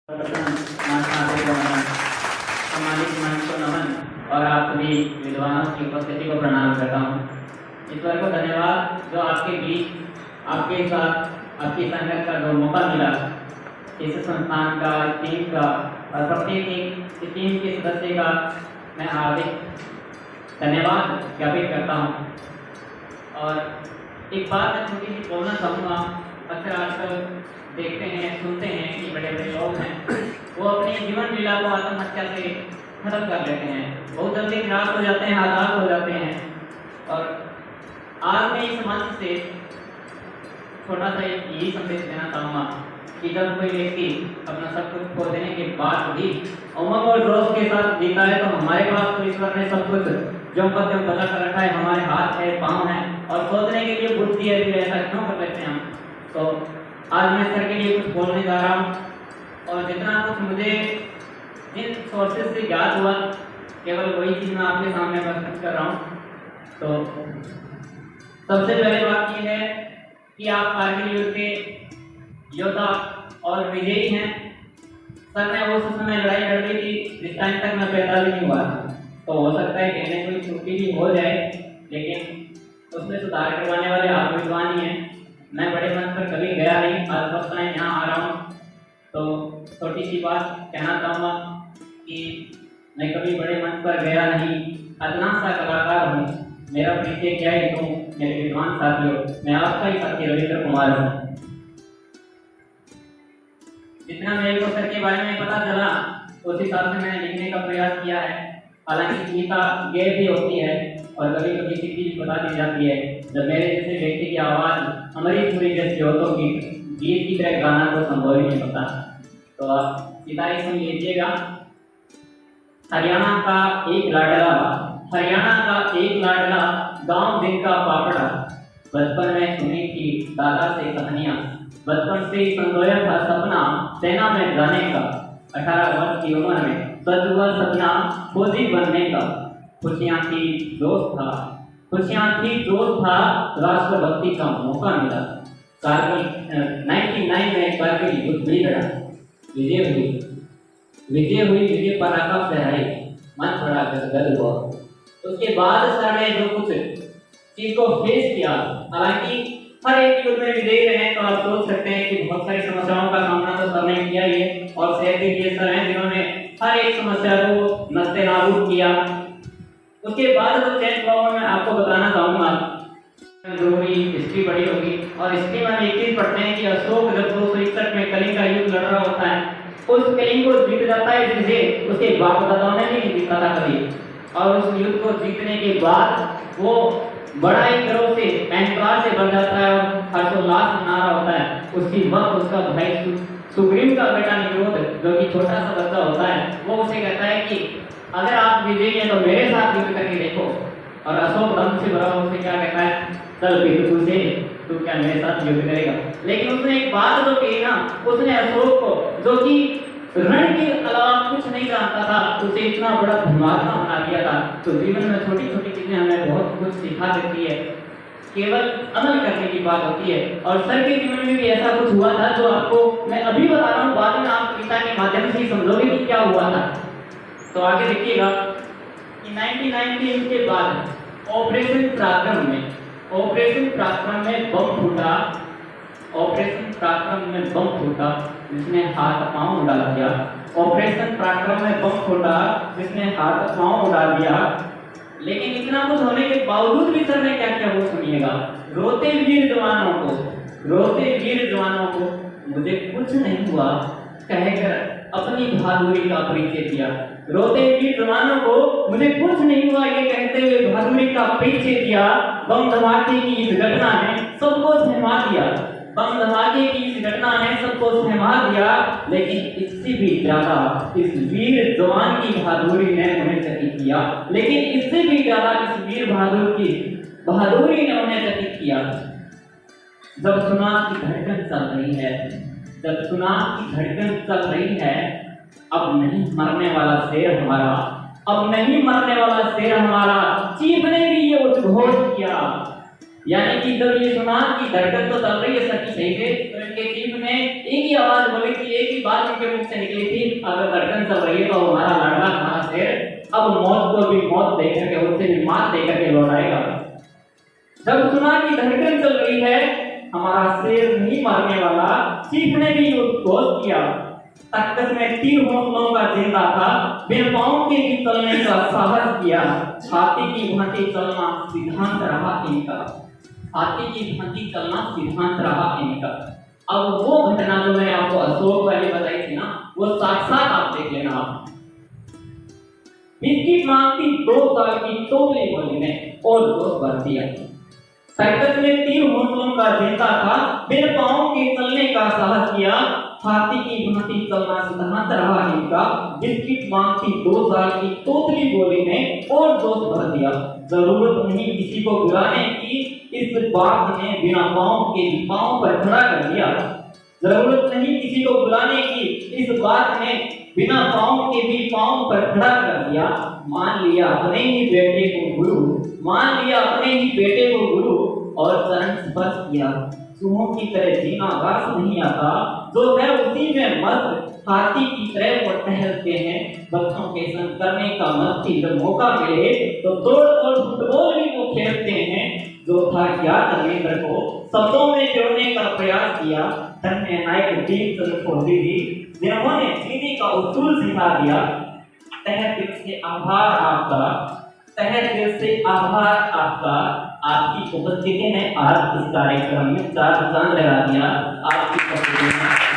सामाजिक मंच को नमन और आप सभी विद्वानों की उपस्थिति को प्रणाम करता हूँ। ईश्वर को धन्यवाद जो आपके बीच आपके साथ आपकी संगत का जो मौका मिला, इस संस्थान का, टीम का और प्रत्येक टीम के सदस्य का मैं हार्दिक धन्यवाद ज्ञापित करता हूँ। और एक बात मैं छोटी सी बोलना चाहूँगा। अक्सर आजकल देखते हैं, सुनते हैं कि बड़े बड़े लोग हैं वो अपनी जीवन लीला को आत्महत्या से खत्म कर लेते हैं, बहुत जल्दी निराश हो जाते हैं, हताश हो जाते हैं। और आज मैं इस मंच से छोटा सा यही संदेश देना चाहूँगा कि जब कोई व्यक्ति अपना सब कुछ खो देने के बाद भी उमंग और जोश के साथ जीता है, तो हमारे पास तो ईश्वर ने सब कुछ जो पद बचा कर रखा है, हमारे हाथ है, पाँव है और सोचने के लिए बुद्धि है, फिर ऐसा क्यों कर लेते हैं हम। तो आज मैं सर के लिए कुछ बोलने जा रहा हूँ और जितना कुछ मुझे इन सोर्सेज से याद हुआ, केवल वही चीज़ मैं आपके सामने प्रस्तुत कर रहा हूँ। तो सबसे पहले बात यह है कि आप कारगिल युद्ध के योद्धा और विजयी हैं। सर ने उस समय लड़ाई लड़ ली थी जिस टाइम तक मैं पैदा भी नहीं हुआ था, तो हो सकता है कहने कोई त्रुटि भी हो जाए, लेकिन उसमें सुधार करवाने वाले आप विद्वान ही हैं। मैं बड़े मंच पर कभी गया नहीं, आज फर्स्ट टाइम यहाँ आ रहा हूँ, तो छोटी सी बात कहना चाहूँगा कि मैं कभी बड़े मंच पर गया नहीं, अदना सा कलाकार हूँ। मेरा परिचय क्या है तुम मेरे विद्वान साथियों, मैं आपका ही साथी रविंद्र कुमार हूँ। जितना मेरे को सर के बारे में पता चला उस हिसाब से मैंने लिखने का प्रयास किया है। हालांकि गीता गैर भी होती है और कभी कभी सीधी भी बता दी जाती है। जब मेरे जैसे व्यक्ति की आवाज़ हमारी पूरी जैसी हो तो गीत की तरह गाना को संभव ही नहीं होता। तो आप सीधा ही सुन लीजिएगा। हरियाणा का एक लाडला गांव दिन का पापड़ा, बचपन में सुनी थी दादा से कहानियां, बचपन से ही संजोया था सपना सेना में जाने का। 18 वर्ष की उम्र में सच हुआ सपना फौजी बनने का। खुशियां थी जोश था, राष्ट्रभक्ति का मौका मिला। कारगिल 99 में कारगिल युद्ध भी लड़ा, विजय हुई विजय पताका फहराई, मन बड़ा गदगद हुआ। उसके बाद सर ने जो कुछ चीज को फेस किया, हालांकि हर एक युद्ध में विजयी रहे, तो आप सोच सकते हैं कि बहुत सारी समस्याओं का सामना तो सर ने किया ही है और शायद ही ये सर हैं जिन्होंने हर एक समस्या को नस्तेनाबूद किया। उसके बाद जो चेंज हुआ मैं आपको बताना चाहूँगा। जरूरी हिस्ट्री पढ़ी होगी और हिस्ट्री में एक चीज पढ़ते हैं कि अशोक जब 261 में कलिंग का युद्ध लड़ रहा होता है, उस कलिंग को जीत जाता है जिसे उसके बाप दादाओं ने भी नहीं जीता था कभी। और उस युद्ध को जीतने के बाद वो बड़ा ही गर्व से अहंकार से भर जाता है और हर्षोल्लास मना रहा होता है। उसी वक्त उसका भाई सुग्रीव का बेटा निरोध, जो कि छोटा सा बच्चा होता है, वो उसे कहता है कि अगर आप विजयी हैं तो मेरे साथ युद्ध करके देखो। और अशोक धर्म से भरा उसे क्या कहता है, चल बिल्कुल से तू क्या मेरे साथ युद्ध करेगा। लेकिन उसने एक बात जो कही ना, उसने अशोक को, जो कि रण के अलावा कुछ नहीं जानता था, उसे इतना बड़ा धर्मात्मा बना दिया था। तो जीवन में छोटी छोटी चीजें हमें बहुत कुछ सिखा देती है, केवल अमल करने की बात होती है। और सर के जीवन में भी ऐसा कुछ हुआ था जो आपको मैं अभी बता रहा हूँ, बाद में आप गीता के माध्यम से ही समझोगे कि क्या हुआ था। तो आगे देखिएगा कि 1919 के बाद ऑपरेशन पराक्रम में बम फूटा जिसने हाथ पांव उड़ा दिया। ऑपरेशन पराक्रम में बम फूटा जिसने हाथ पांव उड़ा दिया। लेकिन इतना कुछ होने के बावजूद भी सर ने क्या किया वो सुनिएगा। रोते वीर जवानों को मुझे कुछ नहीं हुआ कहकर अपनी बहादुरी का परिचय दिया। रोते वीर जवानों को मुझे कुछ नहीं हुआ ये कहते हुए बहादुरी का परिचय दिया। बम धमाके की इस घटना ने सबको सहमा दिया, लेकिन इससे भी ज्यादा इस वीर जवान की बहादुरी ने उन्हें चकित किया। जब सुना की धड़कन चल रही है, अब नहीं मरने वाला शेर हमारा, चीफ ने भी ये उद्घोष किया। यानी कि जब ये सुना कि धड़कन तो चल रही है सच्ची सही से, तो इनके जीभ में एक ही आवाज बोली थी, एक ही बात इनके मुख से निकली थी, अगर धड़कन चल रही है तो हमारा लाडला हमारा शेर अब मौत को भी मौत देकर के, उससे भी मात देकर के लौटाएगा। जब सुना कि धड़कन चल रही है, हमारा शेर नहीं मारने वाला, चीफ ने भी उद्घोष किया, तख्त में तीर हौसलों का जिंदा था, बिन पांव के भी चलने का साहस किया, हाथी की भांति चलना सिद्धांत रहा इनका, हाथी की भांति चलना सिद्धांत रहा इनका। अब वो घटना जो मैंने आपको अशोक वाली बताई थी ना, वो साक्षात आप देख लेना। आप बिस्किट मांगती 2 साल की टोकरी बोली ने और दोस्त भर दिया, सर्कस में तीर हौसलों का जिंदा था, बिन पांव के चलने का साहस किया, हाथी की भांति चलना सिद्धांत रहा इनका, बिस्किट मांगती 2 साल की तोतली बोली ने और दोस्त भर दिया। जरूरत नहीं किसी को बुलाने की, इस बात ने बिना पांव के भी पांव पर खड़ा कर दिया। जरूरत नहीं किसी को बुलाने की, इस बात ने बिना पांव के भी पांव पर खड़ा कर दिया। मान लिया अपने ही बेटे को गुरु, मान लिया अपने ही बेटे को गुरु, और चरण स्पर्श किया। सुहों की तरह जीना वास नहीं आता, जो है उसी में मस्त, हाथी की तरह वो टहलते हैं, बच्चों के संग करने का मस्ती, जब मौका मिले तो दौड़ दौड़ फुटबॉल भी वो खेलते हैं। जो था ज्ञात धर्मेंद्र को शब्दों में जोड़ने का प्रयास किया, धन्य नायक दीनचंद फौजी जी, जिन्होंने जीने का उसूल सिखा दिया। तहे दिल से आभार आपका, तहे दिल से आभार आपका, आपकी उपस्थिति ने आज इस कार्यक्रम में 4 चांद लगा दिया। आपकी उपस्थिति